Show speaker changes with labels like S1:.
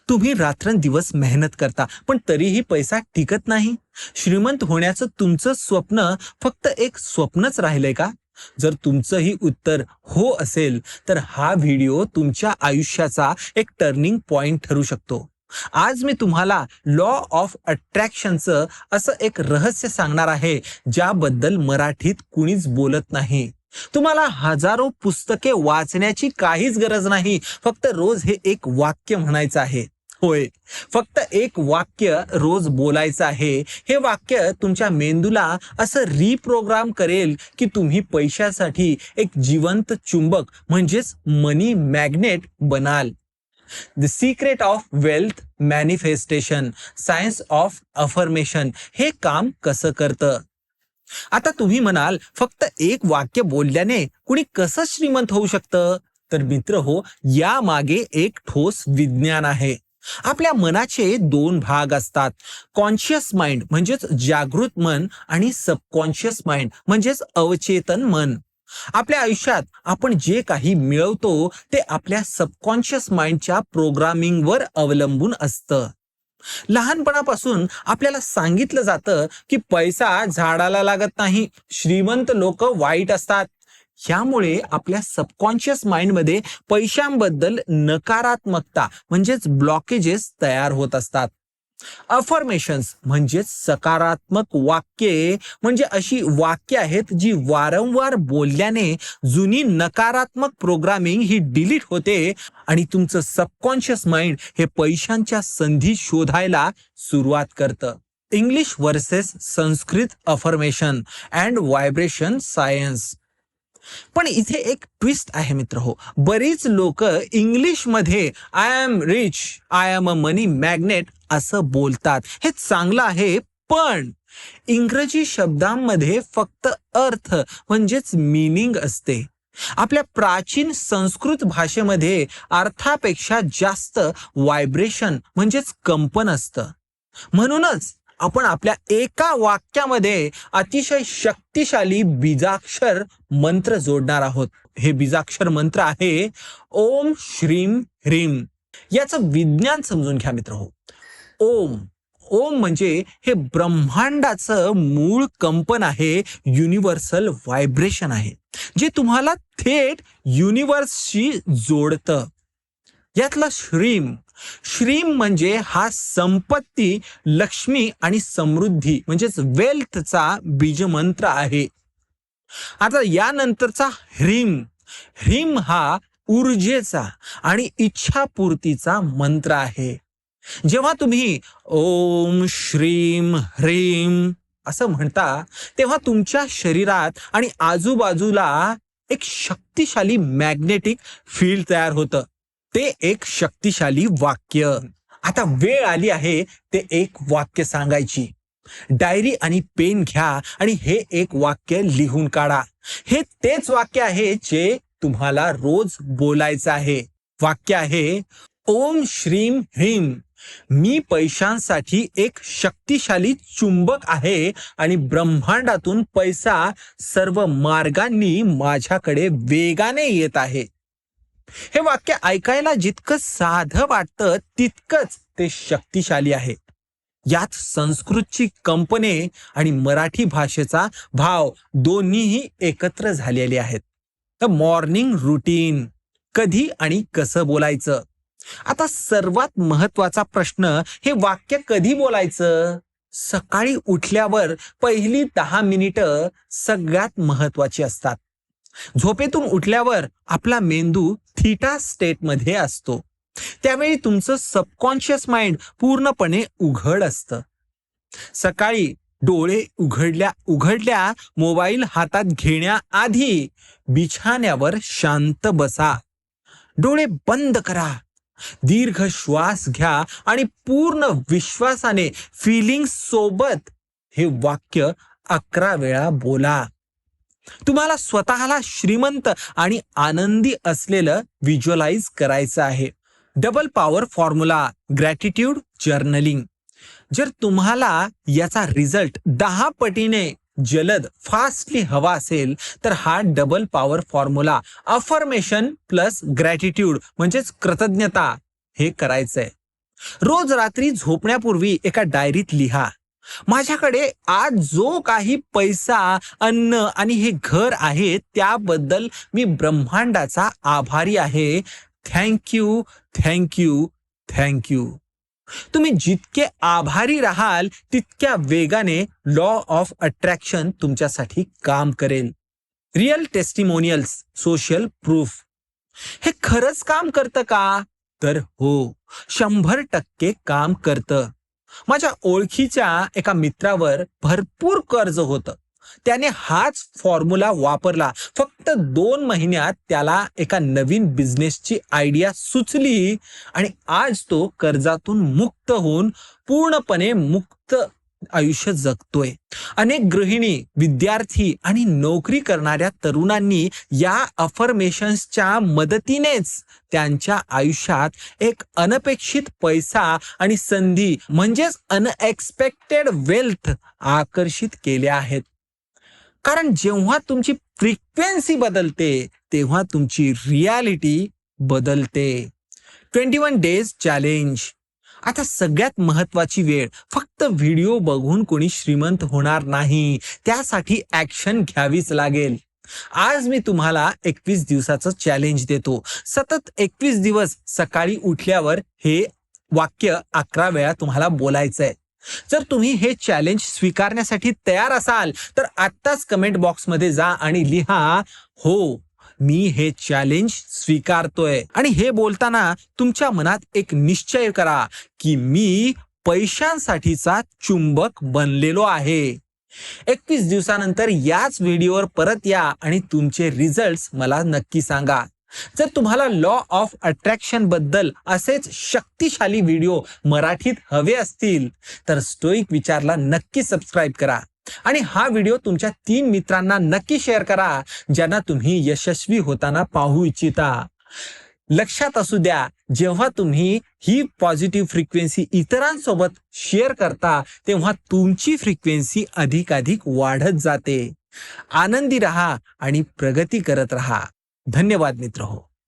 S1: तुम्ही रात्रंदिवस मेहनत करता पण तरीही पैसा टिकत नाही. श्रीमंत होण्याचं तुमचं स्वप्न फक्त एक स्वप्नच राहिलंय का? जर तुमचंही उत्तर हो असेल तर हा व्हिडिओ तुमच्या आयुष्याचा एक टर्निंग पॉइंट ठरू शकतो. आज मी तुम्हाला लॉ ऑफ अट्रॅक्शनचं असं एक रहस्य सांगणार आहे ज्याबद्दल मराठीत कुणीच बोलत नाही. तुम्हाला हजारो पुस्तके वाचण्याची काहीच गरज नाही. फक्त रोज हे एक वाक्य म्हणायचं आहे. होय, फक्त एक वाक्य रोज बोलायचं आहे. हे वाक्य तुमच्या मेंदूला असं रिप्रोग्राम करेल की तुम्ही पैशासाठी एक जिवंत चुंबक म्हणजेच मनी मॅग्नेट बनाल. The secret of wealth manifestation, science of affirmation हे काम कसं करतं? आता तुम्ही म्हणाल फक्त एक वाक्य बोलल्याने कुणी कसं श्रीमंत होऊ शकतं? तर मित्र हो, या मागे एक ठोस विज्ञान आहे. आपल्या मनाचे दोन भाग असतात. कॉन्शियस माइंड म्हणजेच जागृत मन आणि सबकॉन्शियस माइंड म्हणजेच अवचेतन मन. आपल्या आयुष्यात आपण जे काही मिळवतो ते आपल्या सबकॉन्शियस माइंडच्या प्रोग्रामिंगवर अवलंबून असतं. लहानपणापासून आपल्याला सांगितलं जातं की पैसा झाडाला लागत नाही, श्रीमंत लोक वाईट असतात. यामुळे आपल्या सबकॉन्शियस माइंडमध्ये पैशांबद्दल नकारात्मकता म्हणजेच ब्लॉकेजेस तयार होत असतात. अफर्मेशन्स म्हणजेच सकारात्मक वाक्ये म्हणजे अशी वाक्य आहेत जी वारंवार बोलल्याने जुनी नकारात्मक प्रोग्रामिंग ही डिलीट होते आणि तुमचं सबकॉन्शियस माइंड हे पैशांच्या संधी शोधायला सुरुवात करतं. English versus Sanskrit affirmation and vibration science. पण इथे एक ट्विस्ट आहे मित्र हो. बरीच लोक इंग्लिश मध्ये I am rich, I am a money magnet असं बोलतात. हे चांगलं आहे, पण इंग्रजी शब्दांमध्ये फक्त अर्थ म्हणजेच मीनिंग असते. आपल्या प्राचीन संस्कृत भाषेमध्ये अर्थापेक्षा जास्त व्हायब्रेशन म्हणजेच कंपन असतं. म्हणूनच आपण आपल्या एका वाक्यामध्ये अतिशय शक्तिशाली बीजाक्षर मंत्र जोडणार आहोत. हे बीजाक्षर मंत्र आहे ओम श्रीम ह्रीम. याचं विज्ञान समजून घ्या मित्र हो. ओम ओम म्हणजे हे ब्रह्मांडाचं मूळ कंपन आहे, युनिव्हर्सल व्हायब्रेशन आहे जे तुम्हाला थेट युनिव्हर्सशी जोडतं. यातला श्रीम श्रीम म्हणजे हा संपत्ती, लक्ष्मी आणि समृद्धी म्हणजेच वेल्थचा बीजमंत्र आहे. आता यानंतरचा ह्रीम ह्रीम हा ऊर्जेचा आणि इच्छापूर्तीचा मंत्र आहे. जेव्हा तुम्ही ओम श्रीम ह्रीम असं म्हणता तेव्हा तुमच्या शरीरात आणि आजूबाजूला एक शक्तिशाली मॅग्नेटिक फील्ड तयार होतं. ते एक शक्तिशाली वाक्य. आता वेळ आली आहे ते एक वाक्य सांगायची. डायरी आणि पेन घ्या आणि हे एक वाक्य लिहून काढा. हे तेच वाक्य आहे जे तुम्हाला रोज बोलायचं आहे. वाक्य आहे ओम श्रीम ह्रीम. मी पैशांसाठी एक शक्तिशाली चुंबक आहे आणि ब्रह्मांडातून पैसा सर्व मार्गांनी माझ्याकडे वेगाने येत आहे. हे वाक्य ऐकायला जितकं साधं वाटतं तितकंच ते शक्तिशाली आहे. यात संस्कृतची कंपने आणि मराठी भाषेचा भाव दोन्हीही एकत्र झालेले आहेत. द मॉर्निंग रुटीन, कधी आणि कसं बोलायचं. आता सर्वात महत्वाचा प्रश्न, हे वाक्य कधी बोलायचं? सकाळी उठल्यावर पहिली 10 मिनिटं सगळ्यात महत्वाची असतात. झोपेतून उठल्यावर आपला मेंदू थीटा स्टेट मध्ये असतो. त्यावेळी तुमचं सबकॉन्शियस माइंड पूर्णपणे उघड असतं. सकाळी डोळे उघडल्या मोबाईल हातात घेण्याआधी बिछाण्यावर शांत बसा. डोळे बंद करा, दीर्घ श्वास घ्या आणि पूर्ण विश्वासाने फिलिंग्स सोबत हे वाक्य 11 वेळा बोला. तुम्हाला स्वतःला श्रीमंत आणि आनंदी असलेलं व्हिज्युअलाइज करायचं आहे. Double power formula, gratitude journaling. जर तुम्हाला याचा रिझल्ट 10 पटीने जलद फास्टली हवा असेल तर हा double power formula affirmation plus gratitude म्हणजेच कृतज्ञता हे करायचंय. रोज रात्री झोपण्यापूर्वी एका डायरीत लिहा, माझ्याकडे आज जो काही पैसा, अन्न आणि हे घर आहे त्याबद्दल मी ब्रह्मांडाचा आभारी आहे. Thank you, thank you, thank you. तुम्ही जितके आभारी राहाल तितक्या वेगाने लॉ ऑफ अट्रॅक्शन तुमच्यासाठी काम करेल. Real testimonials, social proof. हे खरंच काम करतं का? तर हो, 100% काम करतं. माझ्या ओळखीच्या एका मित्रावर भरपूर कर्ज होतं. त्याने हाच फॉर्म्युला वापरला. फक्त 2 महिन्यात त्याला एका नवीन बिझनेसची आयडिया सुचली आणि आज तो कर्जातून मुक्त होऊन पूर्णपणे मुक्त आयुष्य जगतोय. अनेक गृहिणी, विद्यार्थी आणि नोकरी करणाऱ्या तरुणांनी या अफर्मेशन्सच्या मदतीनेच त्यांच्या आयुष्यात एक अनपेक्षित पैसा आणि संधी म्हणजेच अनएक्सपेक्टेड वेल्थ आकर्षित केल्या आहेत. कारण जेव्हा तुमची फ्रिक्वेन्सी बदलते तेव्हा तुमची रियालिटी बदलते. 21 डेज चॅलेंज. आता सगळ्यात महत्वाची वेळ. फक्त व्हिडिओ बघून कोणी श्रीमंत होणार नाही, त्यासाठी ऍक्शन घ्यावीच लागेल. आज मी तुम्हाला 21 दिवसाचं चॅलेंज देतो. सतत 21 दिवस सकाळी उठल्यावर हे वाक्य 11 वेळा तुम्हाला बोलायचंय. जर तुम्ही हे चॅलेंज स्वीकारण्यासाठी तयार असाल तर आत्ताच कमेंट बॉक्समध्ये जा आणि लिहा, हो मी हे चॅलेंज स्वीकारतोय. आणि हे बोलताना तुमच्या मनात एक निश्चय करा की मी पैशांसाठीचा चुंबक बनलेलो आहे. 21 दिवसानंतर याच व्हिडिओवर परत या आणि तुमचे रिझल्ट्स मला नक्की सांगा. जर तुम्हाला लॉ ऑफ अट्रॅक्शन बद्दल असेच शक्तिशाली व्हिडिओ मराठीत हवे असतील तर स्टोईक विचारला नक्की सबस्क्राईब करा आणि हा व्हिडिओ तुमच्या 3 मित्रांना नक्की शेअर करा ज्यांना तुम्ही यशस्वी होताना पाहू इच्छिता. लक्षात असू द्या, जेव्हा तुम्ही ही पॉझिटिव्ह फ्रिक्वेन्सी इतरांसोबत शेअर करता तेव्हा तुमची फ्रिक्वेन्सी अधिकाधिक वाढत जाते. आनंदी रहा आणि प्रगती करत रहा. धन्यवाद मित्र हो.